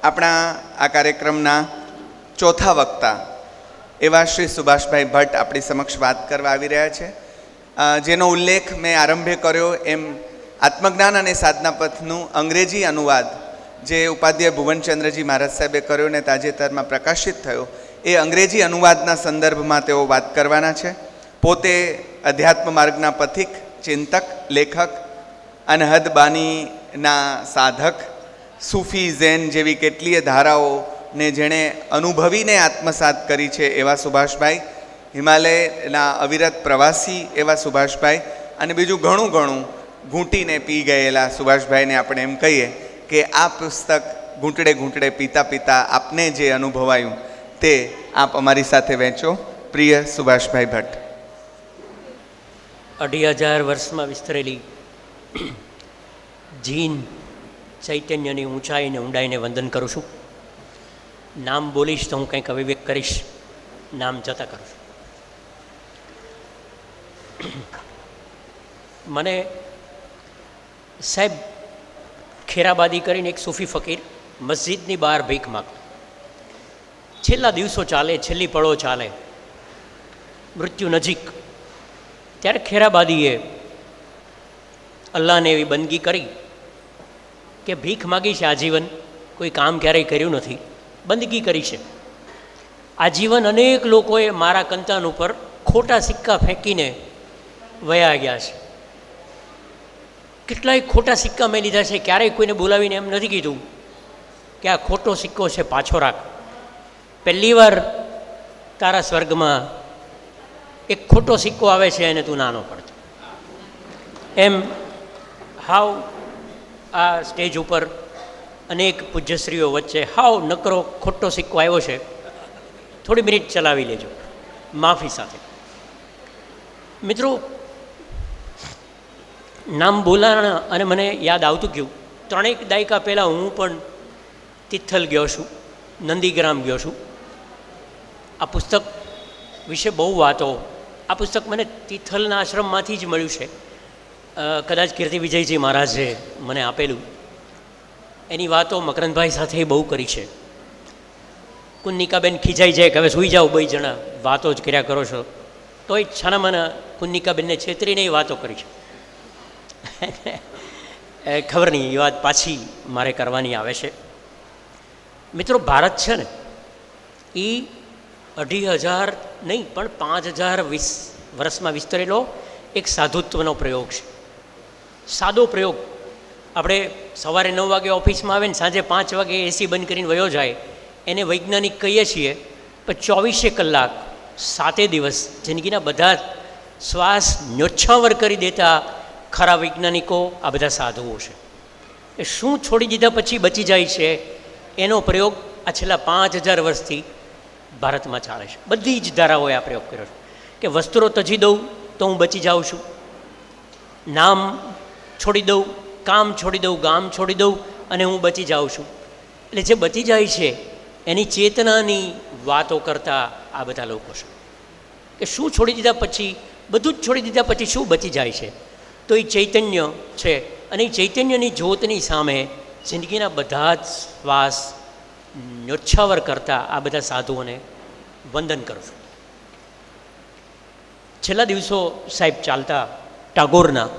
આપણા આ કાર્યક્રમના ચોથા વક્તા એવા શ્રી સુભાષભાઈ ભટ્ટ આપણી સમક્ષ વાત કરવા આવી રહ્યા છે, જેનો ઉલ્લેખ મેં આરંભે કર્યો એમ આત્મજ્ઞાન અને સાધના પથનું અંગ્રેજી અનુવાદ જે ઉપાધ્યાય ભુવનચંદ્રજી મહારાજ સાહેબે કર્યો ને તાજેતરમાં પ્રકાશિત થયો, એ અંગ્રેજી અનુવાદના સંદર્ભમાં તેઓ વાત કરવાના છે. પોતે અધ્યાત્મ માર્ગના પથિક, ચિંતક, લેખક, અનહદ બાનીના સાધક, સૂફી ઝેન જેવી કેટલીય ધારાઓને જેણે અનુભવીને આત્મસાત કરી છે એવા સુભાષભાઈ, હિમાલયના અવિરત પ્રવાસી એવા સુભાષભાઈ, અને બીજું ઘણું ઘણું ઘૂંટીને પી ગયેલા સુભાષભાઈને આપણે એમ કહીએ કે આ પુસ્તક ઘૂંટડે ઘૂંટડે પીતા પીતા આપને જે અનુભવાયું તે આપ અમારી સાથે વહેંચો. પ્રિય સુભાષભાઈ ભટ્ટ. 25,000 વર્ષમાં વિસ્તરેલી જીન ચૈતન્યની ઊંચાઈને ઊંડાઈને વંદન કરું છું. નામ બોલીશ તો હું કંઈક અવિવેક કરીશ, નામ જતા કરું છું. મને સાહેબ ખેરાબાદી કરીને એક સૂફી ફકીર મસ્જિદની બહાર ભીખ માગતો. છેલ્લા દિવસો ચાલે, છેલ્લી પળો ચાલે, મૃત્યુ નજીક, ત્યારે ખેરાબાદીએ અલ્લાહને એવી બંદગી કરી કે ભીખ માગી છે આજીવન, કોઈ કામ ક્યારેય કર્યું નથી, બંદગી કરી છે આજીવન. અનેક લોકોએ મારા કંતાન ઉપર ખોટા સિક્કા ફેંકીને વયા ગયા છે. કેટલાય ખોટા સિક્કા મેં લીધા છે, ક્યારેય કોઈને બોલાવીને એમ નથી કીધું કે આ ખોટો સિક્કો છે, પાછો રાખ. પહેલી વાર તારા સ્વર્ગમાં એક ખોટો સિક્કો આવે છે અને તું નાનો પડતો. એમ હાવ આ સ્ટેજ ઉપર અનેક પૂજ્યશ્રીઓ વચ્ચે હાવ નકરો ખોટો સિક્કો આવ્યો છે, થોડી મિનિટ ચલાવી લેજો માફી સાથે. મિત્રો, નામ બોલાણા અને મને યાદ આવતું ગયું, 3 દાયકા પહેલાં હું પણ તિથલ ગયો છું, નંદીગ્રામ ગયો છું. આ પુસ્તક વિશે બહુ વાતો, આ પુસ્તક મને તિથલના આશ્રમમાંથી જ મળ્યું છે. કદાચ કીર્તિ વિજયજી મહારાજે મને આપેલું. એની વાતો મકરંદભાઈ સાથે બહુ કરી છે. કુન્નિકાબેન ખીજાઈ જાય કે હવે સૂઈ જાઓ, 2 જણા વાતો જ કર્યા કરો છો, તોય છાનામાના કુન્નિકાબેનને છેતરીને એ વાતો કરી છે. ખબર નહીં, એ વાત પાછી મારે કરવાની આવે છે. મિત્રો, ભારત છે ને એ 2,500 નહીં પણ 5,000 વર્ષમાં વિસ્તરેલો એક સાધુત્વનો પ્રયોગ છે. સાદો પ્રયોગ. આપણે સવારે 9 વાગે ઓફિસમાં આવે ને સાંજે 5 વાગે એસી બંધ કરીને વયો જાય, એને વૈજ્ઞાનિક કહીએ છીએ. પણ 24 કલાક 7 દિવસ જિંદગીના બધા શ્વાસ ન્યોછાવર કરી દેતા ખરા વૈજ્ઞાનિકો આ બધા સાધુઓ છે. એ શું છોડી દીધા પછી બચી જાય છે એનો પ્રયોગ આ છેલ્લા 5,000 વર્ષથી ભારતમાં ચાલે છે. બધી જ ધારાઓએ આ પ્રયોગ કર્યો છે કે વસ્ત્રો તજી દઉં તો હું બચી જાઉં છું, નામ છોડી દઉં, કામ છોડી દઉં, ગામ છોડી દઉં અને હું બચી જાઉં છું. એટલે જે બચી જાય છે એની ચેતનાની વાતો કરતા આ બધા લોકો છે કે શું છોડી દીધા પછી, બધું જ છોડી દીધા પછી શું બચી જાય છે? તો એ ચૈતન્ય છે. અને એ ચૈતન્યની જ્યોતની સામે જિંદગીના બધા જ શ્વાસ ન્યોછાવર કરતા આ બધા સાધુઓને વંદન કરું છું. છેલ્લા દિવસો સાહેબ ચાલતા ટાગોરના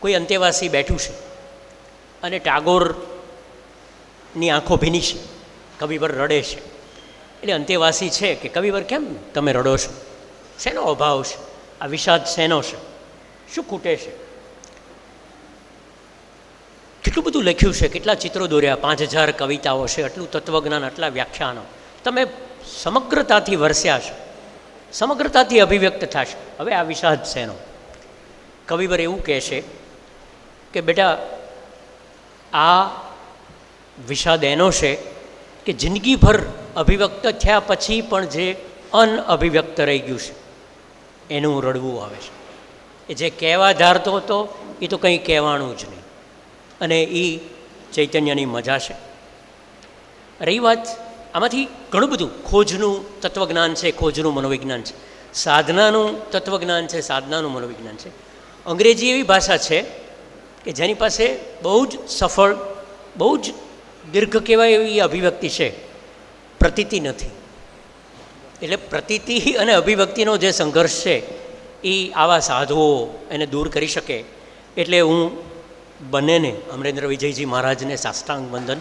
કોઈ અંતેવાસી બેઠું છે અને ટાગોરની આંખો ભીની છે, કવિવર રડે છે. એટલે અંતેવાસી છે કે કવિવર કેમ તમે રડો છો? શેનો અભાવ છે? આ વિષાદ શેનો છે? શું ખૂટે છે? કેટલું બધું લખ્યું છે, કેટલા ચિત્રો દોર્યા, 5,000 કવિતાઓ છે, આટલું તત્વજ્ઞાન, આટલા વ્યાખ્યાનો તમે સમગ્રતાથી વરસ્યા છો, સમગ્રતાથી અભિવ્યક્ત થશે. હવે આ વિષાદ શેનો? કવિવર એવું કહે છે કે બેટા, આ વિષાદ એનો છે કે જિંદગીભર અભિવ્યક્ત થયા પછી પણ જે અનઅભિવ્યક્ત રહી ગયું છે એનું રડવું આવે છે. એ જે કહેવા ધારતો હતો એ તો કંઈ કહેવાનું જ નહીં. અને એ ચૈતન્યની મજા છે. રહી વાત, આમાંથી ઘણું બધું ખોજનું તત્વજ્ઞાન છે, ખોજનું મનોવિજ્ઞાન છે, સાધનાનું તત્વજ્ઞાન છે, સાધનાનું મનોવિજ્ઞાન છે. અંગ્રેજી એવી ભાષા છે કે જેની પાસે બહુ જ સફળ, બહુ જ દીર્ઘ કહેવાય એવી અભિવ્યક્તિ છે, પ્રતીતિ નથી. એટલે પ્રતીતિ અને અભિવ્યક્તિનો જે સંઘર્ષ છે એ આવા સાધુઓ એને દૂર કરી શકે. એટલે હું બંનેને, અમરેન્દ્ર વિજયજી મહારાજને સાષ્ટાંગ વંદન,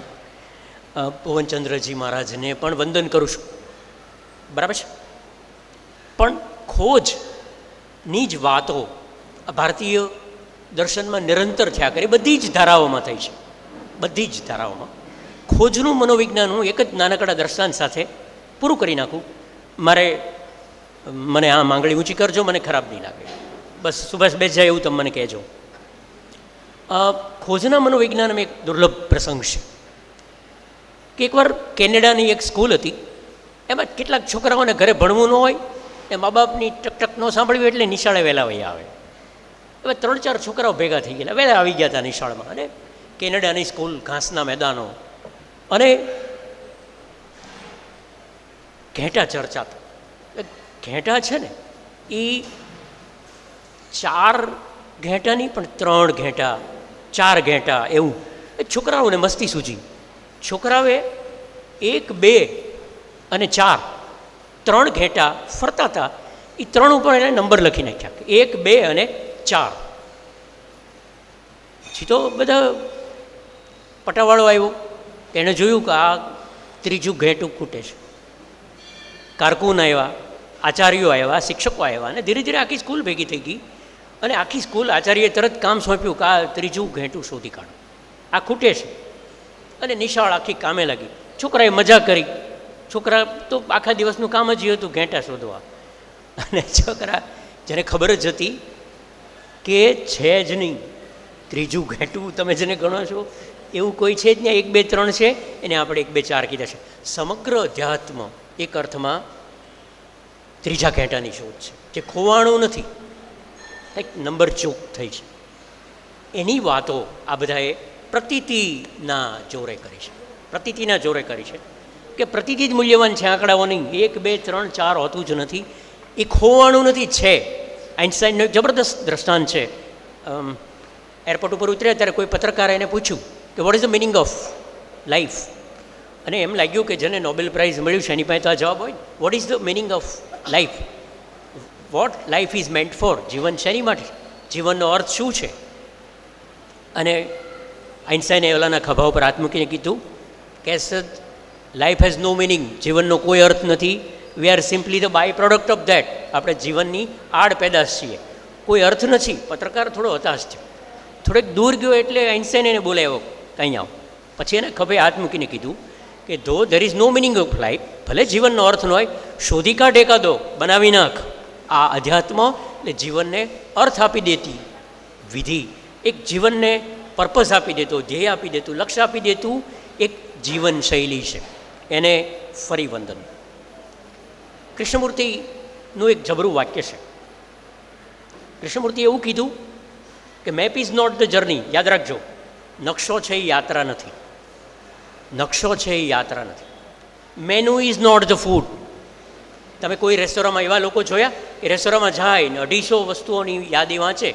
પવનચંદ્રજી મહારાજને પણ વંદન કરું છું. બરાબર છે. પણ ખોજની જ વાતો ભારતીય દર્શનમાં નિરંતર થયા કરી, બધી જ ધારાઓમાં થઈ છે. બધી જ ધારાઓમાં ખોજનું મનોવિજ્ઞાન હું એક જ નાનકડા દ્રષ્ટાંત સાથે પૂરું કરી નાખું. મને આ માંગણી ઊંચી કરજો, મને ખરાબ નહીં લાગે. બસ સુભાષ બેસ જાય એવું તમે મને કહેજો. ખોજના મનોવિજ્ઞાનમાં એક દુર્લભ પ્રસંગ છે કે એકવાર કેનેડાની એક સ્કૂલ હતી. એમાં કેટલાક છોકરાઓને ઘરે ભણવું ન હોય, એ મા બાપની ટકટક ન સાંભળવી એટલે નિશાળે વહેલા વહી આવે. હવે 3-4 છોકરાઓ ભેગા થઈ ગયેલા, વહેલા આવી ગયા હતા નિશાળમાં. અને કેનેડાની સ્કૂલ, ઘાસના મેદાનો, અને ઘેંટા ચર્ચાતા. ઘેંટા છે ને એ 4 ઘેંટા નહીં પણ 3 ઘેંટા, 4 ઘેંટા એવું એ છોકરાઓને મસ્તી સૂજી. છોકરાઓએ 1, 2 અને 4 3 ઘેંટા ફરતા હતા. એ 3 ઉપર એને નંબર લખી નાખ્યા, 1, 2 અને 4. પછી તો બધા પટાવાળો આવ્યો, એણે જોયું કે આ 3જું ઘેંટું ખૂટે છે. કારકુન આવ્યા, આચાર્યો આવ્યા, શિક્ષકો આવ્યા, અને ધીરે ધીરે આખી સ્કૂલ ભેગી થઈ ગઈ. અને આખી સ્કૂલ આચાર્યએ તરત કામ સોંપ્યું કે આ 3જું ઘેંટું શોધી કાઢો, આ ખૂટે છે. અને નિશાળ આખી કામે લાગી. છોકરાએ મજા કરી. છોકરા તો આખા દિવસનું કામ જ હતું ઘેંટા શોધવા. અને છોકરા જેને ખબર જ હતી કે છે જ નહીં 3જું ઘેંટું તમે જેને ગણો છો એવું કોઈ છે જ નહીં, 1, 2, 3 છે, એને આપણે 1, 2, 4 કીધા છે. સમગ્ર અધ્યાત્મ એક અર્થમાં 3જા ઘેંટાની શોધ છે, જે ખોવાણું નથી, એક નંબર ચોક થઈ છે. એની વાતો આ બધાએ પ્રતીતિના જોરે કરી છે. પ્રતીતિના જોરે કરી છે કે પ્રતીતિ જ મૂલ્યવાન છે, આંકડાઓની 1, 2, 3, 4 હોતું જ નથી. એ ખોવાણું નથી, છે. આઇન્સ્ટાઈનનો એક જબરદસ્ત દ્રષ્ટાંત છે. એરપોર્ટ ઉપર ઉતર્યા ત્યારે કોઈ પત્રકારે એને પૂછ્યું કે what is the meaning of life. અને એમ લાગ્યું કે જેને નોબેલ પ્રાઇઝ મળ્યું છે એની પાસે તો આ જવાબ હોય. What is the meaning of life, vote life is મેન્ટ four. જીવન શેની માટે, જીવનનો અર્થ શું છે? અને આઇન્સ્ટાઈને ઓલાના ખભા ઉપર હાથ મૂકીને કીધું કે લાઈફ હેઝ નો મિનિંગ, જીવનનો કોઈ અર્થ નથી. We are simply the by product of that. આપણે જીવનની આડ પેદાશ છીએ, કોઈ અર્થ નથી. પત્રકાર થોડો હતાશ છે, થોડેક દૂર ગયો એટલે આઇન્સ્ટાઈને એને બોલાવ્યો, કંઈ આવો. પછી એને ખભે હાથ મૂકીને કીધું કે though there is no meaning of life, ભલે જીવનનો અર્થ ન હોય, શોધી કાઢ એકાદો, બનાવી નાખ. આ અધ્યાત્મ એટલે જીવનને અર્થ આપી દેતી વિધિ, એક જીવનને પર્પઝ આપી દેતો, ધ્યેય આપી દેતું, લક્ષ્ય આપી દેતું એક જીવનશૈલી છે. એને ફરી વંદન. કૃષ્ણમૂર્તિનું એક જબરું વાક્ય છે. કૃષ્ણમૂર્તિએ એવું કીધું કે map is not the journey. યાદ રાખજો, નકશો છે એ યાત્રા નથી. નકશો છે એ યાત્રા નથી. Menu is not the food. તમે કોઈ રેસ્ટોરન્ટમાં એવા લોકો જોયા કે રેસ્ટોરન્ટમાં જાય ને 250 વસ્તુઓની યાદી વાંચે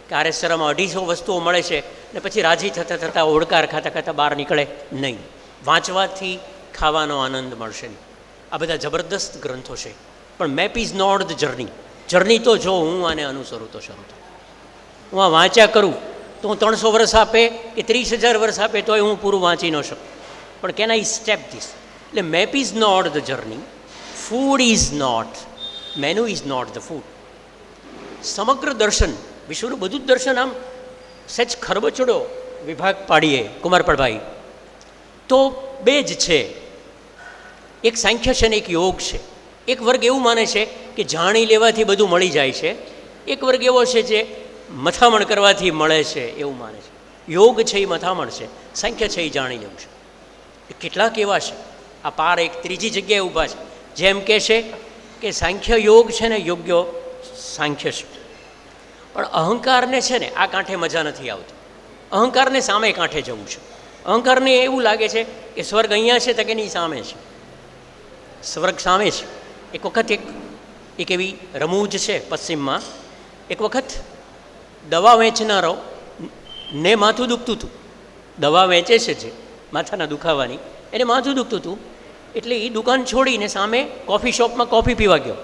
કે આ રેસ્ટોરન્ટમાં 250 વસ્તુઓ મળે છે, ને પછી રાજી થતાં થતાં ઓડકાર ખાતા ખાતા બહાર નીકળે? નહીં. વાંચવાથી ખાવાનો આનંદ મળશે નહીં. આ બધા જબરદસ્ત ગ્રંથો છે, પણ map is not the journey. Journey તો જો હું આને અનુસરું તો શરૂ થાય. હું આ વાંચ્યા કરું તો હું 300 વર્ષ આપે કે 30,000 વર્ષ આપે તોય હું પૂરું વાંચી ન શકું. પણ કેન આઈ સ્ટેપ ધીસ? એટલે map is not the journey, food is not, menu is not the food. સમગ્ર દર્શન, વિશ્વનું બધું જ દર્શન આમ સહેજ ખરબચડો વિભાગ પાડીએ કુમારપાળભાઈ તો 2 જ છે. એક સાંખ્ય છે ને એક યોગ છે. એક વર્ગ એવું માને છે કે જાણી લેવાથી બધું મળી જાય છે. એક વર્ગ એવો છે જે મથામણ કરવાથી મળે છે એવું માને છે. યોગ છે એ મથામણ છે, સાંખ્ય છે એ જાણી લેવું છે. કેટલાક એવા છે આ પાર એક ત્રીજી જગ્યાએ ઊભા છે જેમ કહે છે કે સાંખ્ય યોગ છે ને યોગ્ય સાંખ્ય છે, પણ અહંકારને છે ને આ કાંઠે મજા નથી આવતી. અહંકારને સામે કાંઠે જવું છે. અહંકારને એવું લાગે છે કે સ્વર્ગ અહીંયા છે તો કે એની સામે છે, સ્વર્ગ સામે છે. એક વખત એક એવી રમૂજ છે પશ્ચિમમાં. એક વખત દવા વેચનારો ને માથું દુખતું હતું. દવા વેચે છે જે માથાના દુખાવાની, એને માથું દુખતું હતું. એટલે એ દુકાન છોડીને સામે કોફી શોપમાં કોફી પીવા ગયો.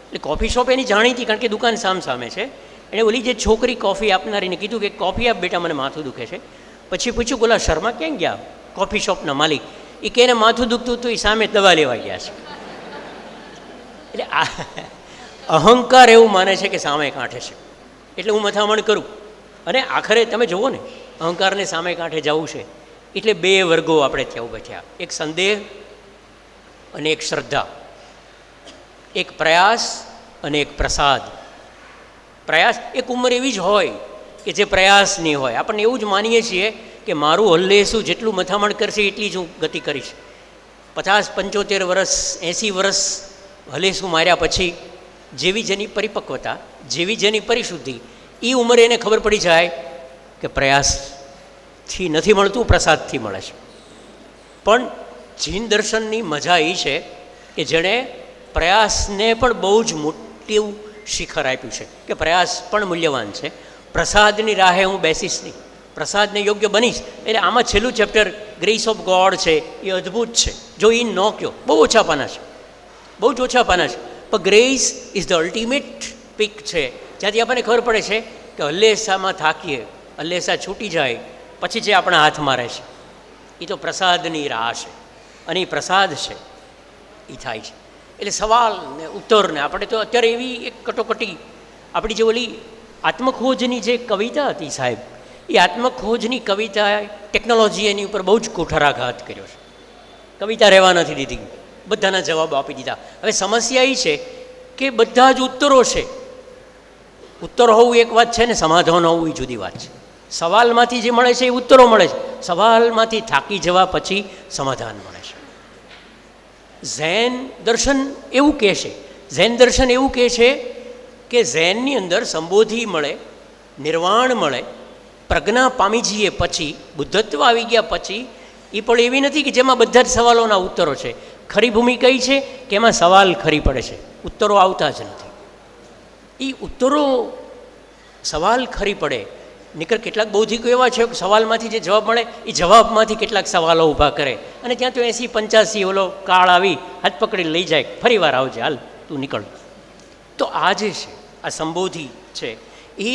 એટલે કોફી શોપ એની જાણીતી, કારણ કે દુકાન સામે છે. એણે ઓલી જે છોકરી કોફી આપનારીને કીધું કે કોફી આપ બેટા, મને માથું દુખે છે. પછી પૂછ્યું બોલા શર્મા ક્યાં ગયા, કોફી શોપના માલિક? એ કે એને માથું દુખતું હતું, એ સામે દવા લેવા ગયા છે. એટલે આ અહંકાર એવું માને છે કે સામે કાંઠે છે, એટલે હું મથામણ કરું. અને આખરે તમે જુઓ ને, અહંકારને સામે કાંઠે જવું છે એટલે બે વર્ગો આપણે ત્યાં બેઠ્યા, એક સંદેહ અને એક શ્રદ્ધા, એક પ્રયાસ અને એક પ્રસાદ. પ્રયાસ એક ઉંમર એવી જ હોય કે જે પ્રયાસની હોય. આપણને એવું જ માનીએ છીએ કે મારું હલ્લેસું જેટલું મથામણ કરશે એટલી જ હું ગતિ કરીશ. 50-75 વર્ષ 80 વર્ષ હલેસું માર્યા પછી જેવી જેની પરિપક્વતા, જેવી જેની પરિશુદ્ધિ, એ ઉંમરે એને ખબર પડી જાય કે પ્રયાસથી નથી મળતું, પ્રસાદથી મળે છે. પણ જીન દર્શનની મજા એ છે કે જેણે પ્રયાસને પણ બહુ જ મોટું શિખર આપ્યું છે કે પ્રયાસ પણ મૂલ્યવાન છે. પ્રસાદની રાહે હું બેસીશ નહીં, પ્રસાદને યોગ્ય બનીશ. એટલે આમાં છેલ્લું ચેપ્ટર ગ્રેસ ઓફ ગોડ છે, એ અદ્ભુત છે. જો એ ન કહો, બહુ ઓછા પાના છે, બહુ જ ઓછા પાના છે, પણ grace is the ultimate peak છે, જ્યાંથી આપણને ખબર પડે છે કે હલ્લેસામાં થાકીએ, હલ્લેસા છૂટી જાય પછી જે આપણા હાથમાં રહે છે એ તો પ્રસાદની રાહ છે. અને એ પ્રસાદ છે એ થાય છે. એટલે સવાલ ને ઉત્તર ને આપણે તો અત્યારે એવી એક કટોકટી, આપણી જે ઓલી આત્મખોજની જે કવિતા હતી સાહેબ, એ આત્મખોજની કવિતાએ ટેકનોલોજી એની ઉપર બહુ જ કુઠરાઘાત કર્યો છે. કવિતા રહેવા નથી દીધી, બધાના જવાબો આપી દીધા. હવે સમસ્યા એ છે કે બધા જ ઉત્તરો છે. ઉત્તર હોવું એક વાત છે ને સમાધાન હોવું એ જુદી વાત છે. સવાલમાંથી જે મળે છે એ ઉત્તરો મળે છે, સવાલમાંથી થાકી જવા પછી સમાધાન મળે છે. ઝેન દર્શન એવું કહે છે, ઝેન દર્શન એવું કહે છે કે ઝેનની અંદર સંબોધિ મળે, નિર્વાણ મળે, પ્રજ્ઞા પામી જઈએ પછી, બુદ્ધત્વ આવી ગયા પછી એ પણ એવી નથી કે જેમાં બધા જ સવાલોના ઉત્તરો છે. ખરી ભૂમિ કઈ છે કે એમાં સવાલ ખરી પડે છે, ઉત્તરો આવતા જ નથી. એ ઉત્તરો સવાલ ખરી પડે. નીકળ કેટલાક બૌદ્ધિકો એવા છે કે સવાલમાંથી જે જવાબ મળે એ જવાબમાંથી કેટલાક સવાલો ઊભા કરે, અને ત્યાં તો 80-85 ઓલો કાળ આવી હાથ પકડી લઈ જાય, ફરી વાર આવજે, હાલ તું નીકળ. તો આ જે છે, આ સંબોધિ છે, એ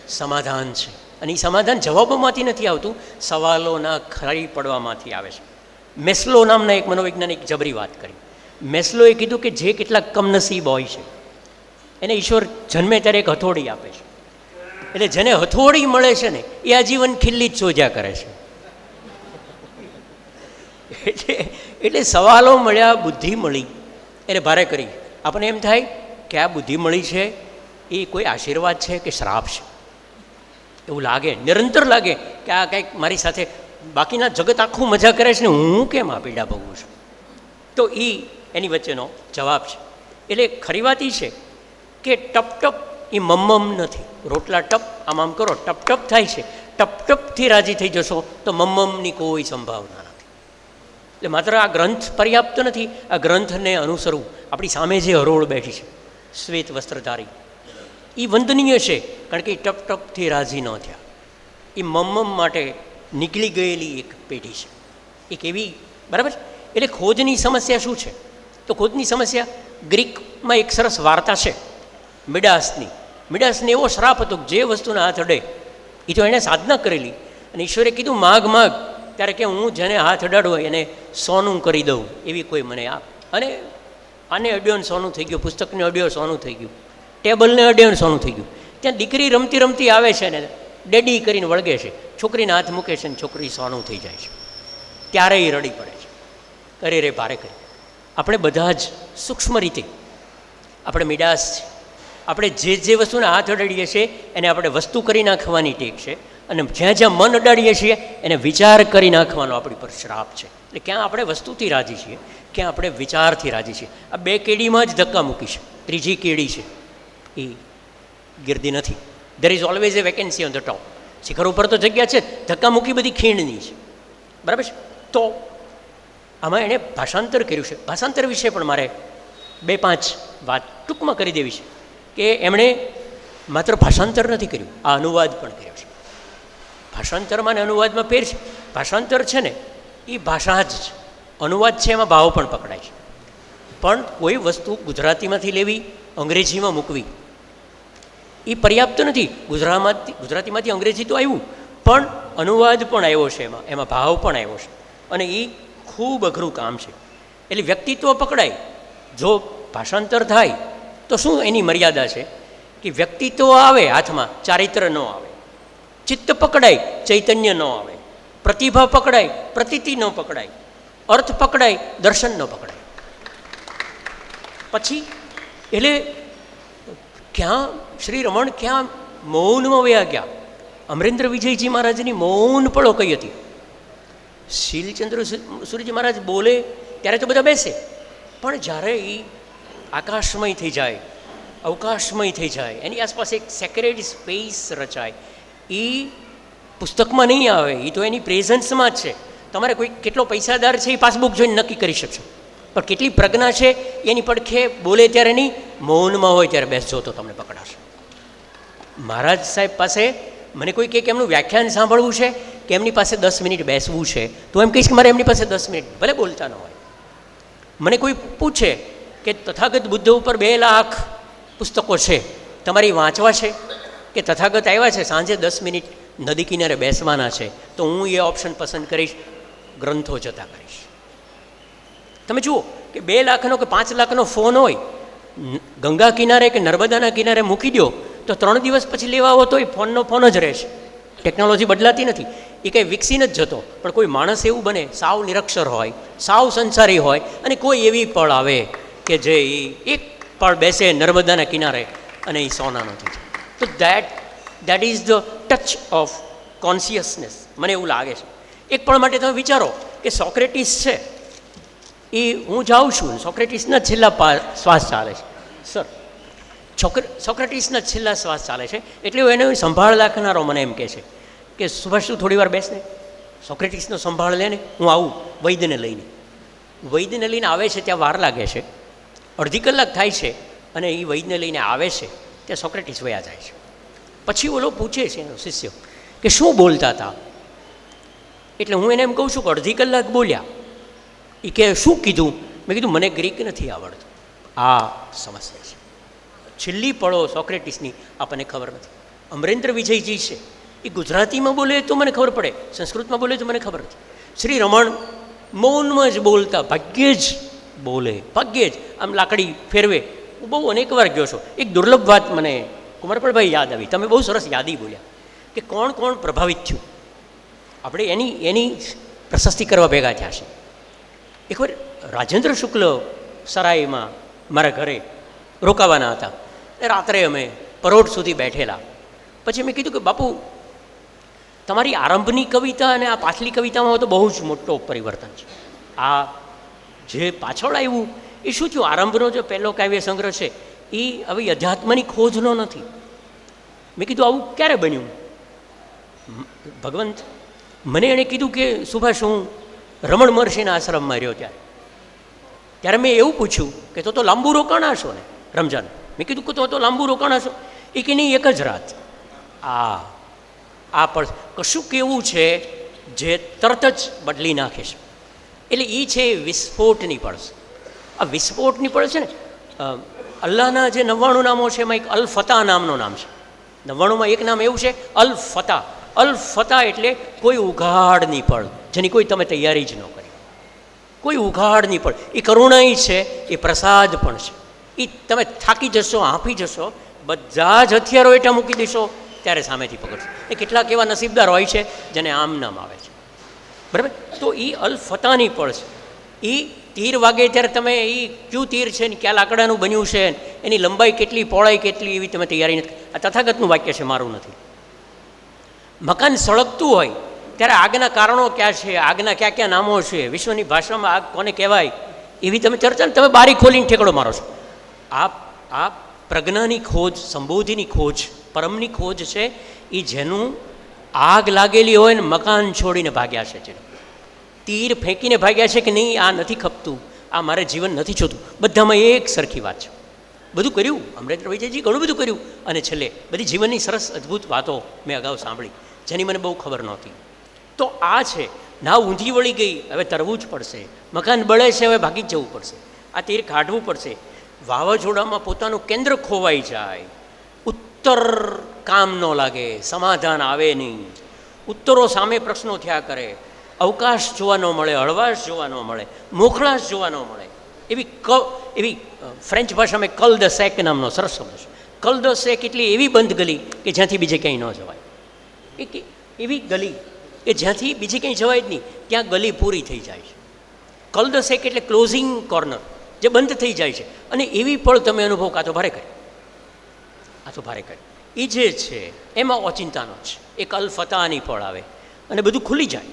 સમાધાન છે. અને એ સમાધાન જવાબોમાંથી નથી આવતું, સવાલોના ખરી પડવામાંથી આવે છે. મેસ્લો નામના એક મનોવૈજ્ઞાનિક જબરી વાત કરી. મેસ્લોએ કીધું કે જે કેટલાક કમનસીબ હોય છે એને ઈશ્વર જન્મે ત્યારે એક હથોડી આપે છે. એટલે જેને હથોડી મળે છે ને એ આજીવન ખીલ્લી જ શોધ્યા કરે છે. એટલે સવાલો મળ્યા, બુદ્ધિ મળી, એને ભારે કરી. આપણને એમ થાય કે આ બુદ્ધિ મળી છે એ કોઈ આશીર્વાદ છે કે શ્રાપ છે, એવું લાગે, નિરંતર લાગે કે આ કંઈક મારી સાથે, બાકીના જગત આખું મજા કરે છે ને હું કેમ આ પીડા ભોગવું છું. તો એ એની વચ્ચેનો જવાબ છે. એટલે ખરી વાત એ છે કે ટપ ટપ એ મમ્મમ નથી. રોટલા ટપ આમ કરો, ટપ ટપ થાય છે, ટપ ટપથી રાજી થઈ જશો તો મમ્મમની કોઈ સંભાવના નથી. એટલે માત્ર આ ગ્રંથ પર્યાપ્ત નથી, આ ગ્રંથને અનુસરવું. આપણી સામે જે હરોળ બેઠી છે શ્વેત વસ્ત્રધારી, એ વંદનીય છે, કારણ કે એ ટપ ટપથી રાજી ન થયા. એ મમ્મમ માટે નીકળી ગયેલી એક પેઢી છે, એક એવી, બરાબર. એટલે ખોજની સમસ્યા શું છે? તો ખોજની સમસ્યા, ગ્રીકમાં એક સરસ વાર્તા છે મિડાસની. મિડાસને એવો શ્રાપ હતો કે જે વસ્તુના હાથ અડે એ તો એણે સાધના કરેલી, અને ઈશ્વરે કીધું માગ માગ, ત્યારે કે હું જેને હાથ અડાડું એને સોનું કરી દઉં, એવી કોઈ મને આપ. અને આને અડ્યો ને સોનું થઈ ગયું, પુસ્તકને અડ્યો સોનું થઈ ગયું, ટેબલને અડ્યો ને સોનું થઈ ગયું. ત્યાં દીકરી રમતી રમતી આવે છે ને ડેડી કરીને વળગે છે, છોકરીને હાથ મૂકે છે ને છોકરી સોનું થઈ જાય છે. ત્યારે એ રડી પડે છે, કરે રે ભારે કરી. આપણે બધા જ સૂક્ષ્મ રીતે આપણે મિડાસ છે. આપણે જે વસ્તુને હાથ અડાડીએ છીએ એને આપણે વસ્તુ કરી નાખવાની ટેક છે, અને જ્યાં જ્યાં મન અડાડીએ છીએ એને વિચાર કરી નાખવાનો આપણી પર શ્રાપ છે. એટલે ક્યાં આપણે વસ્તુથી રાજી છીએ, ક્યાં આપણે વિચારથી રાજી છીએ. આ બે કેડીમાં જ ધક્કા મૂકી છે. ત્રીજી કેડી છે એ ગીર્દી નથી. There is always A vacancy on the top. શિખર ઉપર તો જગ્યા છે, ધક્કા મૂકી બધી ખીણની છે, બરાબર છે. તો આમાં એણે ભાષાંતર કર્યું છે. ભાષાંતર વિશે પણ મારે 2-5 વાત ટૂંકમાં કરી દેવી છે કે એમણે માત્ર ભાષાંતર નથી કર્યું, આ અનુવાદ પણ કર્યો છે. ભાષાંતરમાં અને અનુવાદમાં ફેર છે. ભાષાંતર છે ને એ ભાષા જ છે, અનુવાદ છે, એમાં ભાવ પણ પકડાય છે. પણ કોઈ વસ્તુ ગુજરાતીમાંથી લેવી, અંગ્રેજીમાં મૂકવી એ પર્યાપ્ત નથી. ગુજરાતીમાંથી અંગ્રેજી તો આવ્યું, પણ અનુવાદ પણ આવ્યો છે, એમાં ભાવ પણ આવ્યો છે, અને એ ખૂબ અઘરું કામ છે. એટલે વ્યક્તિત્વ પકડાય. જો ભાષાંતર થાય તો શું એની મર્યાદા છે કે વ્યક્તિત્વ આવે હાથમાં, ચારિત્ર ન આવે. ચિત્ત પકડાય, ચૈતન્ય ન આવે. પ્રતિભા પકડાય, પ્રતીતિ ન પકડાય. અર્થ પકડાય, દર્શન ન પકડાય. પછી એટલે ક્યાં શ્રી રમણ ક્યાં મૌનમાં વયા ગયા. અમરેન્દ્ર વિજયજી મહારાજની મૌન પળો કઈ હતી. શીલચંદ્ર સૂર્યજી મહારાજ બોલે ત્યારે તો બધા બેસે, પણ જ્યારે એ આકાશમય થઈ જાય, અવકાશમય થઈ જાય, એની આસપાસ એક સેક્રેડ સ્પેસ રચાય, એ પુસ્તકમાં નહીં આવે, એ તો એની પ્રેઝન્સમાં જ છે. તમારે કોઈ કેટલો પૈસાદાર છે એ પાસબુક જોઈને નક્કી કરી શકશો, પણ કેટલી પ્રજ્ઞા છે એની પડખે બોલે ત્યારે નહીં, મૌનમાં હોય ત્યારે બેસજો તો તમને પકડાશે. મહારાજ સાહેબ પાસે મને કોઈ કે એમનું વ્યાખ્યાન સાંભળવું છે કે એમની પાસે 10 મિનિટ બેસવું છે, તો એમ કહીશ કે મારે એમની પાસે 10 મિનિટ, ભલે બોલતા ન હોય. મને કોઈ પૂછે કે તથાગત બુદ્ધ ઉપર 2 લાખ પુસ્તકો છે, તમારી વાંચવા છે કે તથાગત આવ્યા છે સાંજે 10 મિનિટ નદી કિનારે બેસવાના છે, તો હું એ ઓપ્શન પસંદ કરીશ, ગ્રંથો જતા કરીશ. તમે જુઓ કે 2 લાખનો કે 5 લાખનો ફોન હોય, ગંગા કિનારે કે નર્મદાના કિનારે મૂકી દો તો 3 દિવસ પછી લેવા આવો તો એ ફોનનો ફોન જ રહેશે. ટેકનોલોજી બદલાતી નથી, એ કંઈ વિકસી નથી જતો. પણ કોઈ માણસ એવું બને સાવ નિરક્ષર હોય, સાવ સંસારી હોય, અને કોઈ એવી પળ આવે કે જે એ એક પળ બેસે નર્મદાના કિનારે અને એ સોનાનો થઈ જાય. તો that is the touch of consciousness. મને એવું લાગે છે. એક પળ માટે તમે વિચારો કે સોક્રેટિસ છે, એ હું જાઉં છું, સોક્રેટિસના છેલ્લા શ્વાસ ચાલે છે. સર, સોક્રેટિસના છેલ્લા શ્વાસ ચાલે છે, એટલે એને સંભાળ રાખનારો મને એમ કહે છે કે સુભાષ તું થોડી વાર બેસ ને, સોક્રેટિસનો સંભાળ લે ને, હું આવું વૈદ્યને લઈને. વૈદ્યને લઈને આવે છે, ત્યાં વાર લાગે છે, અડધી કલાક થાય છે, અને એ વૈદ્યને લઈને આવે છે ત્યાં સોક્રેટિસ વયા જાય છે. પછી ઓલો પૂછે છે એનો શિષ્ય કે શું બોલતા હતા, એટલે હું એને એમ કહું છું કે અડધી કલાક બોલ્યા. એ કે શું કીધું? મેં કીધું મને ગ્રીક નથી આવડતું. આ સમસ્યા છે. છેલ્લી પળો સોક્રેટિસની આપણને ખબર નથી. અમરેન્દ્ર વિજયજી છે, એ ગુજરાતીમાં બોલે તો મને ખબર પડે, સંસ્કૃતમાં બોલે તો મને ખબર નથી. શ્રી રમણ મૌનમાં જ બોલતા, ભાગ્યે જ બોલે, ભાગ્યે જ આમ લાકડી ફેરવે. હું બહુ અનેક વાર ગયો છું. એક દુર્લભ વાત મને કુમારપાળભાઈ યાદ આવી. તમે બહુ સરસ યાદી બોલ્યા કે કોણ કોણ પ્રભાવિત થયું. આપણે એની પ્રશસ્તિ કરવા ભેગા થયા છે. એકવાર રાજેન્દ્ર શુક્લ સરાયમાં મારા ઘરે રોકાવાના હતા. રાત્રે અમે પરોઢ સુધી બેઠેલા. પછી મેં કીધું કે બાપુ તમારી આરંભની કવિતા અને આ પાછલી કવિતામાં તો બહુ જ મોટો પરિવર્તન છે. આ જે પાછળ આવ્યું એ શું થયું? આરંભનો જે પહેલો કાવ્ય સંગ્રહ છે એ હવે અધ્યાત્મની ખોજનો નથી. મેં કીધું આવું ક્યારે બન્યું? ભગવંત મને એણે કીધું કે સુભાષ હું રમણ મહર્ષિના આશ્રમમાં રહ્યો ત્યારે મેં એવું પૂછ્યું કે તો લાંબુ રોકાણા છો ને રમજાન? મેં કીધું કે તો લાંબુ રોકાણા છો? એ કે નહીં, એક જ રાત. આ પણ કશું કેવું છે જે તરત જ બદલી નાખે છે. એટલે એ છે વિસ્ફોટની પળસ. આ વિસ્ફોટની પળ છે ને, અલ્લાહના જે 99 નામો છે એમાં એક અલ ફતા નામનું નામ છે. 99માં એક નામ એવું છે અલ ફતા. અલ ફતા એટલે કોઈ ઉઘાડની પળ, જેની કોઈ તમે તૈયારી જ ન કરી. કોઈ ઉઘાડની પળ. એ કરુણાઈ છે, એ પ્રસાદ પણ છે. એ તમે થાકી જશો, હાંફી જશો, બધા જ હથિયારો એટા મૂકી દેશો ત્યારે સામેથી પકડશો. એ કેટલાક એવા નસીબદાર હોય છે જેને આમ નામ આવે છે, બરાબર? તો એ અલ ફતાની પળ છે. એ તીર વાગે ત્યારે તમે એ કયું તીર છે ને ક્યાં લાકડાનું બન્યું છે, એની લંબાઈ કેટલી, પહોળાઈ કેટલી, એવી તમે તૈયારી નથી. આ તથાગતનું વાક્ય છે, મારું નથી. મકાન સળગતું હોય ત્યારે આગના કારણો ક્યાં છે, આગના ક્યાં ક્યાં નામો છે, વિશ્વની ભાષામાં આગ કોને કહેવાય, એવી તમે ચર્ચા તમે બારી ખોલીને ઠેકડો મારો છો. આ પ્રજ્ઞાની ખોજ, સંબોધિની ખોજ, પરમની ખોજ છે. એ જેનું આગ લાગેલી હોય ને મકાન છોડીને ભાગ્યા છે, જેને તીર ફેંકીને ભાગ્યા છે કે નહીં આ નથી ખપતું, આ મારે જીવન નથી જોતું, બધામાં એક સરખી વાત છે. બધું કર્યું અમરેન્દ્ર વિજયજી, ઘણું બધું કર્યું. અને છેલ્લે બધી જીવનની સરસ અદ્ભુત વાતો મેં અગાઉ સાંભળી જેની મને બહુ ખબર નહોતી. તો આ છે ના ઊંધી વળી ગઈ, હવે તરવું જ પડશે. મકાન બળે છે, હવે ભાગી જ જવું પડશે. આ તીર કાઢવું પડશે. વાવાઝોડામાં પોતાનું કેન્દ્ર ખોવાઈ જાય, ઉત્તર કામ ન લાગે, સમાધાન આવે નહીં, ઉત્તરો સામે પ્રશ્નો થયા કરે, અવકાશ જોવા ન મળે, હળવાશ જોવા ન મળે, મોખળાશ જોવા ન મળે. એવી ફ્રેન્ચ ભાષામાં કલ દ સેક નામનો સરસ શબ્દ છે. કલ દ સેક એટલે એવી બંધ ગલી કે જ્યાંથી બીજે ક્યાંય ન જવાય. એવી ગલી કે જ્યાંથી બીજે ક્યાંય જવાય જ નહીં, ત્યાં ગલી પૂરી થઈ જાય છે. કલ દ સેક એટલે ક્લોઝિંગ કોર્નર, જે બંધ થઈ જાય છે. અને એવી પળ તમે અનુભવ કાં તો ભારે કરે, આ તો ભારે કરે. એ જે છે એમાં ઓચિંતાનો છે. એક અલફતાની પળ આવે અને બધું ખુલી જાય.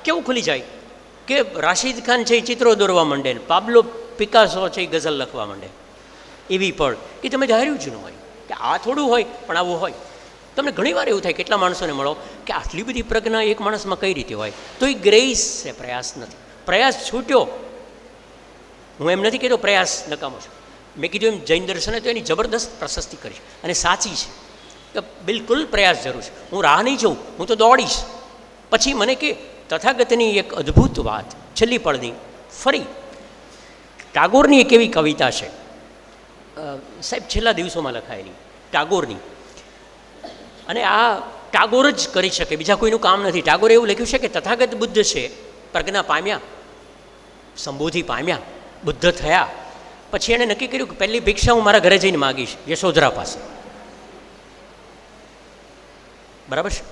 કેવું ખુલી જાય કે રાશિદ ખાન છે એ ચિત્રો દોરવા માંડે ને પાબ્લો પિકાસો છે એ ગઝલ લખવા માંડે. એવી પળ કે તમે ધાર્યું જ ન હોય કે આ થોડું હોય, પણ આવું હોય. તમને ઘણીવાર એવું થાય, કેટલા માણસોને મળો કે આટલી બધી પ્રજ્ઞા એક માણસમાં કઈ રીતે હોય? તો એ ગ્રેસ છે, પ્રયાસ નથી. પ્રયાસ છૂટ્યો. હું એમ નથી કહેતો પ્રયાસ નકામો છે. મેં કીધું એમ જૈન દર્શને તો એની જબરદસ્ત પ્રશસ્તિ કરી અને સાચી છે કે બિલકુલ પ્રયાસ જરૂર છે. હું રાહ નહીં જોઉં, હું તો દોડીશ. પછી મને કે તથાગતની એક અદ્ભુત વાત છેલ્લી પળની ફરી ટાગોરની એક એવી કવિતા છે સાહેબ, છેલ્લા દિવસોમાં લખાયેલી ટાગોરની, અને આ ટાગોર જ કરી શકે, બીજા કોઈનું કામ નથી. ટાગોરે એવું લખ્યું છે કે તથાગત બુદ્ધ છે, પ્રજ્ઞા પામ્યા, સંબોધિ પામ્યા, બુદ્ધ થયા. પછી એણે નક્કી કર્યું કે પહેલી ભિક્ષા હું મારા ઘરે જઈને માગીશ, યશોધરા પાસે. બરાબર છે.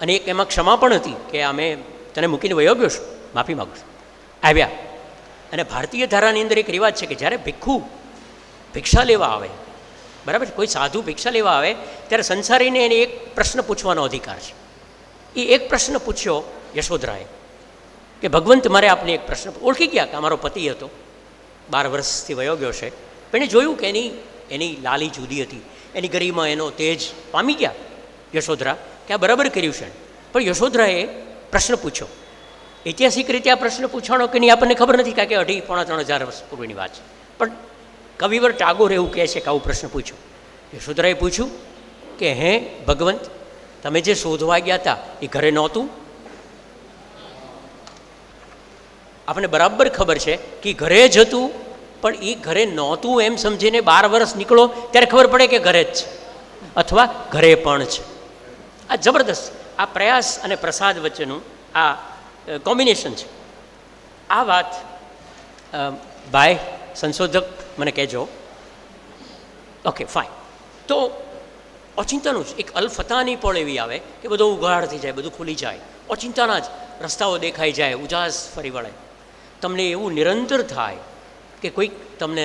અને એક એમાં ક્ષમા પણ હતી કે અમે તને મૂકીને વયો ગયો છું, માફી માગું છું. આવ્યા. અને ભારતીય ધારાની અંદર એક રિવાજ છે કે જ્યારે ભિક્ષુ ભિક્ષા લેવા આવે, બરાબર છે, કોઈ સાધુ ભિક્ષા લેવા આવે ત્યારે સંસારીને એને એક પ્રશ્ન પૂછવાનો અધિકાર છે. એ એક પ્રશ્ન પૂછ્યો યશોધરાએ કે ભગવંત મારે આપને એક પ્રશ્ન, ઓળખી ગયા કે અમારો પતિ હતો, 12 વર્ષથી વયો ગયો છે. પણ એને જોયું કે એની લાલી જુદી હતી, એની ગરિમા, એનો તેજ પામી ગયા યશોધરા કે આ બરાબર કર્યું છે. પણ યશોધરાએ પ્રશ્ન પૂછ્યો. ઐતિહાસિક રીતે આ પ્રશ્ન પૂછવાનો કે નહીં આપણને ખબર નથી, કારણ કે 2,500-3,000 વર્ષ પૂર્વેની વાત છે. પણ કવિવર ટાગોર એવું કહે છે કે આવું પ્રશ્ન પૂછ્યો. યશોધરાએ પૂછ્યું કે હે ભગવંત, તમે જે શોધવા ગયા હતા એ ઘરે નહોતું? આપણને બરાબર ખબર છે કે ઘરે જ હતું, પણ એ ઘરે નહોતું એમ સમજીને 12 વર્ષ નીકળો ત્યારે ખબર પડે કે ઘરે જ છે અથવા ઘરે પણ છે. આ જબરદસ્ત, આ પ્રયાસ અને પ્રસાદ વચ્ચેનું આ કોમ્બિનેશન છે. આ વાત ભાઈ સંશોધક મને કહેજો. Okay fine. તો ઓચિંતાનું જ એક અલફતાની પળ એવી આવે કે બધું ઉઘાડ થઈ જાય, બધું ખુલી જાય. ઓચિંતાના જ રસ્તાઓ દેખાઈ જાય, ઉજાસ ફરી વળે. તમને એવું નિરંતર થાય કે કોઈક તમને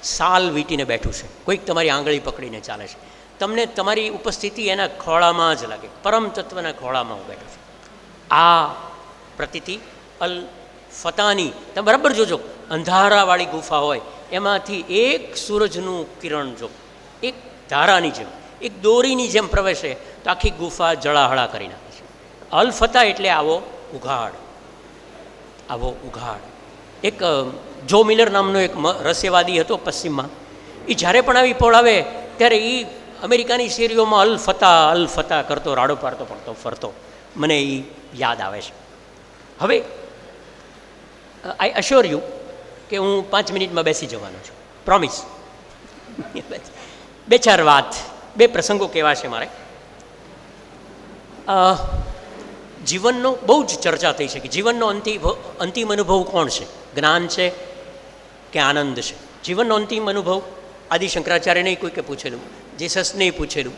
સાલ વીંટીને બેઠું છે, કોઈક તમારી આંગળી પકડીને ચાલે છે. તમને તમારી ઉપસ્થિતિ એના ખોળામાં જ લાગે, પરમ તત્વના ખોળામાં હું બેઠો છું. આ પ્રતીતિ અલફતાની તમે બરાબર જોજો. અંધારાવાળી ગુફા હોય, એમાંથી એક સૂરજનું કિરણ જો એક ધારાની જેમ, એક દોરીની જેમ પ્રવેશે તો આખી ગુફા જળાહળા કરી નાખે છે. અલફતા એટલે આવો ઉઘાડ, આવો ઉઘાડ. એક જો મિલર નામનો એક રહસ્યવાદી હતો પશ્ચિમમાં. એ જ્યારે પણ આવી પળ આવે ત્યારે એ અમેરિકાની શેરીઓમાં અલફતા અલફતા કરતો રાડો પાડતો પડતો ફરતો. મને એ યાદ આવે છે. હવે આઈ અશ્યોર યુ કે હું 5 મિનિટમાં બેસી જવાનો છું, પ્રોમિસ. 2-4 વાત, 2 પ્રસંગો કહેવા છે મારે. જીવનનો બહુ જ ચર્ચા થઈ છે કે જીવનનો અંતિમ અનુભવ કોણ છે? જ્ઞાન છે કે આનંદ છે? જીવનનો અંતિમ અનુભવ આદિ શંકરાચાર્યને કોઈકે પૂછેલું, જીસસને પૂછેલું,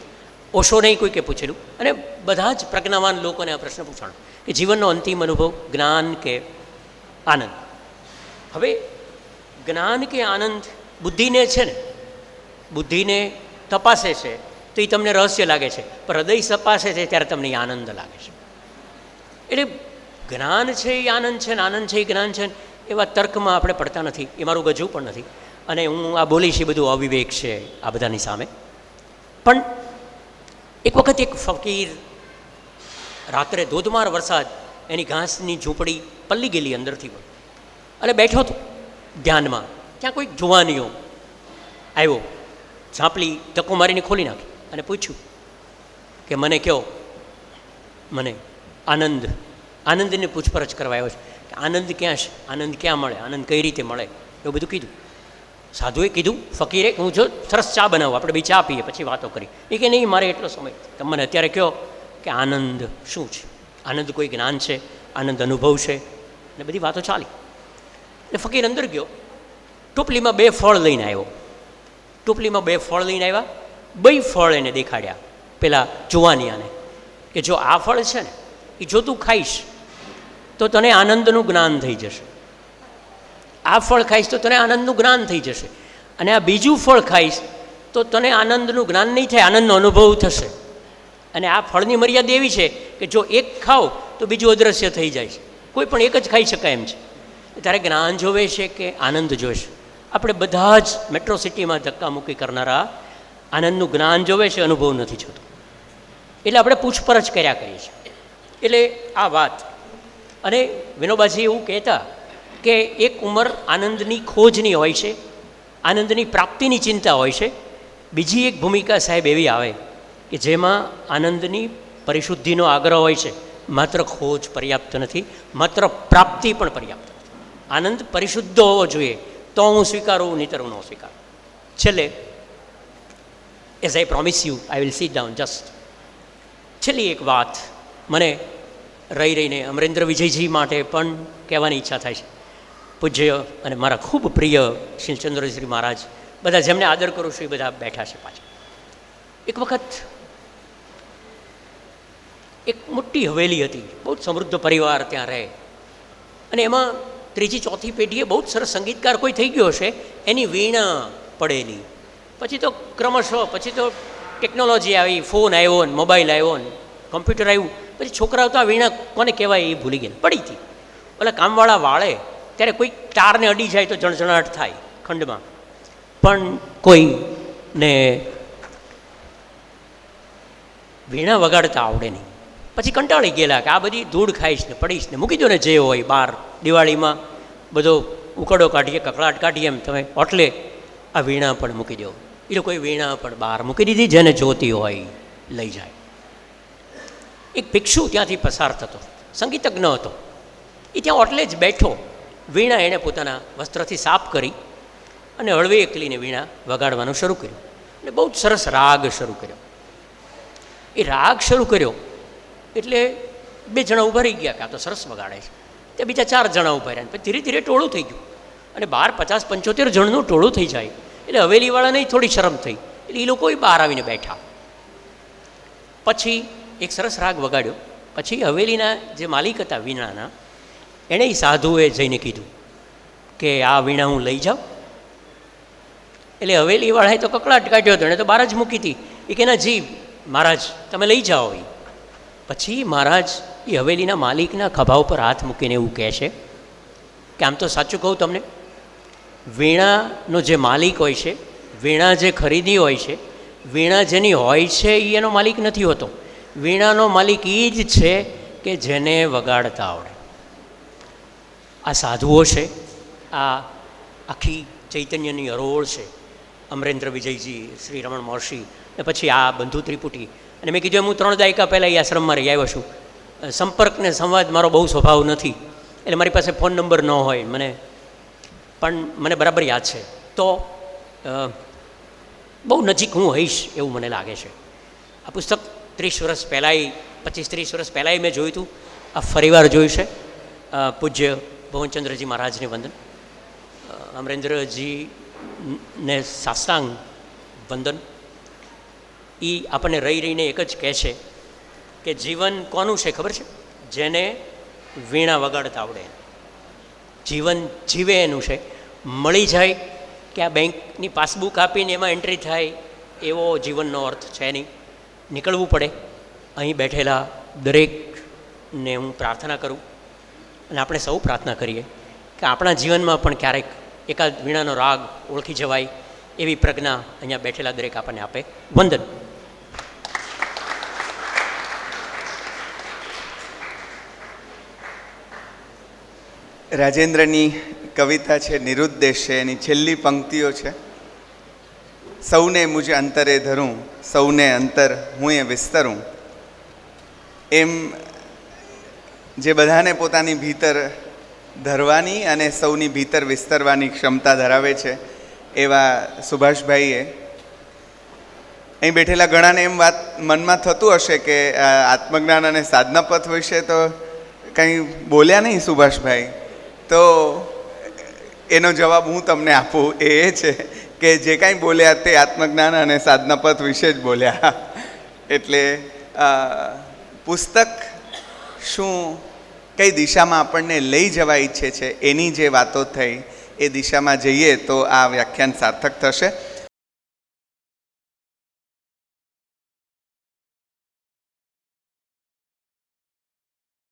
ઓશોને કોઈકે પૂછેલું, અને બધા જ પ્રજ્ઞાવાન લોકોને આ પ્રશ્ન પૂછવાનો કે જીવનનો અંતિમ અનુભવ જ્ઞાન કે આનંદ. હવે જ્ઞાન કે આનંદ બુદ્ધિને છે ને, બુદ્ધિને તપાસે છે તો એ તમને રહસ્ય લાગે છે, પણ હૃદય તપાસે છે ત્યારે તમને એ આનંદ લાગે છે. એટલે જ્ઞાન છે એ આનંદ છે ને આનંદ છે એ જ્ઞાન છે ને એવા તર્કમાં આપણે પડતા નથી. એ મારું ગજવું પણ નથી. અને હું આ બોલીશ એ બધું અવિવેક છે આ બધાની સામે. પણ એક વખત એક ફકીર, રાત્રે ધોધમાર વરસાદ, એની ઘાસની ઝૂંપડી પલ્લી ગયેલી અંદરથી પણ, અને બેઠો હતો ધ્યાનમાં. ત્યાં કોઈક જુવાનીઓ આવ્યો, ઝાંપલી ધક્કો મારીને ખોલી નાખી અને પૂછ્યું કે મને કહો, મને આનંદ આનંદની પૂછપરછ કરવા આવ્યો છે કે આનંદ ક્યાં છે, આનંદ ક્યાં મળે, આનંદ કઈ રીતે મળે, એવું બધું કીધું. સાધુએ કીધું, ફકીરે કે હું જો સરસ ચા બનાવું, આપણે બી ચા પીએ પછી વાતો કરી. એ કે નહીં, મારે એટલો સમય, તમે મને અત્યારે કહો કે આનંદ શું છે, આનંદ કોઈ જ્ઞાન છે, આનંદ અનુભવ છે, ને બધી વાતો ચાલી. એટલે ફકીર અંદર ગયો, ટોપલીમાં 2 ફળ લઈને આવ્યો. ટોપલીમાં 2 ફળ લઈને આવ્યા, 2 ફળ એને દેખાડ્યા પેલા જુવાનિયાને કે જો આ ફળ છે ને એ જો તું ખાઈશ તો તને આનંદનું જ્ઞાન થઈ જશે, આ ફળ ખાઈશ તો તને આનંદનું જ્ઞાન થઈ જશે, અને આ બીજું ફળ ખાઈશ તો તને આનંદનું જ્ઞાન નહીં થાય, આનંદનો અનુભવ થશે. અને આ ફળની મર્યાદા એવી છે કે જો એક ખાઓ તો બીજું અદૃશ્ય થઈ જાય છે, કોઈ પણ એક જ ખાઈ શકાય એમ છે. તારે જ્ઞાન જોવે છે કે આનંદ જોઈશે? આપણે બધા જ મેટ્રો સિટીમાં ધક્કામુક્કી કરનારા આનંદનું જ્ઞાન જોવે છે, અનુભવ નથી જોતો. એટલે આપણે પૂછપરછ કર્યા કરીએ છીએ. એટલે આ વાત. અને વિનોબાજી એવું કહેતા કે એક ઉંમર આનંદની ખોજની હોય છે, આનંદની પ્રાપ્તિની ચિંતા હોય છે. બીજી એક ભૂમિકા સાહેબ એવી આવે કે જેમાં આનંદની પરિશુદ્ધિનો આગ્રહ હોય છે. માત્ર ખોજ પર્યાપ્ત નથી, માત્ર પ્રાપ્તિ પણ પર્યાપ્ત નથી. આનંદ પરિશુદ્ધ હોવો જોઈએ તો હું સ્વીકારું, નહીંતર હું ન સ્વીકારું. છેલ્લે as I promise you I will sit down just. છેલ્લી એક વાત મને રહીને અમરેન્દ્ર વિજયજી માટે પણ કહેવાની ઈચ્છા થાય છે. પૂજ્ય અને મારા ખૂબ પ્રિય શીલચંદ્રશ્રી મહારાજ, બધા જેમને આદર કરું છું એ બધા બેઠા છે પાછળ. એક વખત એક મોટી હવેલી હતી, બહુ જ સમૃદ્ધ પરિવાર ત્યાં રહે, અને એમાં 3જી 4થી પેઢીએ બહુ જ સરસ સંગીતકાર કોઈ થઈ ગયો હશે, એની વીણા પડેલી. પછી તો ક્રમશઃ પછી તો ટેકનોલોજી આવી, ફોન આવ્યો ને મોબાઈલ આવ્યો ને કમ્પ્યુટર આવ્યું, પછી છોકરાઓ તો આ વીણા કોને કહેવાય એ ભૂલી ગયા, પડી હતી. ઓલા કામવાળા વાળે ત્યારે કોઈ તારને અડી જાય તો જણજણાટ થાય ખંડમાં, પણ કોઈને વીણા વગાડતા આવડે નહીં. પછી કંટાળી ગયેલા કે આ બધી ધૂળ ખાઈશ ને પડીશ ને, મૂકી દો ને જે હોય બહાર. દિવાળીમાં બધો ઉકળો કાઢીએ, કકળાટ કાઢીએ, એમ તમે હોટલે આ વીણા પણ મૂકી દો. એ લોકોએ વીણા પણ બહાર મૂકી દીધી, જેને જોતી હોય લઈ જાય. એક ભિક્ષુ ત્યાંથી પસાર થતો, સંગીતજ્ઞ હતો, એ ત્યાં હોટલે જ બેઠો. વીણા એણે પોતાના વસ્ત્રથી સાફ કરી અને હળવી એકલીને વીણા વગાડવાનું શરૂ કર્યું, અને બહુ જ સરસ રાગ શરૂ કર્યો. એ રાગ શરૂ કર્યો એટલે 2 જણા ઊભા રહી ગયા કે આ તો સરસ વગાડે છે. તે બીજા 4 જણા ઊભા રહ્યા. પછી ધીરે ધીરે ટોળું થઈ ગયું, અને બહાર 50-75 જણનું ટોળું થઈ જાય એટલે હવેલીવાળાને થોડી શરમ થઈ, એટલે એ લોકો બહાર આવીને બેઠા. પછી એક સરસ રાગ વગાડ્યો. પછી હવેલીના જે માલિક હતા વીણાના, એણે સાધુએ જઈને કીધું કે આ વીણા હું લઈ જાઉં. એટલે હવેલીવાળાએ તો કકળાટ કાઢ્યો હતો, એણે તો બહાર જ મૂકી હતી. એ કે ના જી મહારાજ તમે લઈ જાઓ. પછી મહારાજ એ હવેલીના માલિકના ખભા ઉપર હાથ મૂકીને એવું કહે છે કે આમ તો સાચું કહું તમને, વીણાનો જે માલિક હોય છે, વીણા જે ખરીદી હોય છે, વીણા જેની હોય છે એ એનો માલિક નથી હોતો. વીણાનો માલિક એ જ છે કે જેને વગાડતા આવડે. આ સાધુઓ છે, આ આખી ચૈતન્યની હરોળ છે, અમરેન્દ્ર વિજયજી, શ્રી રમણ મહર્ષિ, ને પછી આ બંધુ ત્રિપુટી. અને મેં કીધું હું 3 દાયકા પહેલાં એ આશ્રમમાં રહી આવ્યો છું. સંપર્ક ને સંવાદ મારો બહુ સ્વભાવ નથી, એટલે મારી પાસે ફોન નંબર ન હોય પણ મને બરાબર યાદ છે. તો બહુ નજીક હું હઈશ એવું મને લાગે છે. આ પુસ્તક 30 વર્ષ પહેલાંય, 25-30 વર્ષ પહેલાંય મેં જોયું હતું. આ ફરીવાર જોયું છે. પૂજ્ય ભવનચંદ્રજી મહારાજને વંદન, અમરેન્દ્રજીને સાષ્ટાંગ વંદન. એ આપણને રહીને એક જ કહે છે કે જીવન કોનું છે ખબર છે? જેને વીણા વગાડતા આવડે. જીવન જીવે એનું છે. મળી જાય કે આ બેંકની પાસબુક આપીને એમાં એન્ટ્રી થાય એવો જીવનનો અર્થ છે નહીં. નીકળવું પડે. અહીં બેઠેલા દરેકને હું પ્રાર્થના કરું, અને આપણે સૌ પ્રાર્થના કરીએ કે આપણા જીવનમાં પણ ક્યારેક એકાદ વીણાનો રાગ ઓળખી જવાય એવી પ્રજ્ઞા અહીંયા બેઠેલા દરેક આપણને આપે. વંદન. રાજેન્દ્રની કવિતા છે, નિરુદ્દેશ છે. એની છેલ્લી પંક્તિઓ છે, સૌને મુજ અંતરે ધરું, સૌને અંતર હું એ વિસ્તરું. એમ જે બધાને પોતાની ભીતર ધરવાની અને સૌની ભીતર વિસ્તરવાની ક્ષમતા ધરાવે છે એવા સુભાષભાઈએ અહીં બેઠેલા ઘણાને એમ વાત મનમાં થતું હશે કે આત્મજ્ઞાન અને સાધના પથ વિશે તો કંઈ બોલ્યા નહીં સુભાષભાઈ. તો એનો જવાબ હું તમને આપું એ છે કે જે કાંઈ બોલ્યા તે આત્મજ્ઞાન અને સાધના પથ વિશે જ બોલ્યા. એટલે પુસ્તક શું કઈ દિશામાં આપણને લઈ જવા ઈચ્છે છે એની જે વાતો થઈ એ દિશામાં જઈએ તો આ વ્યાખ્યાન સાર્થક થશે.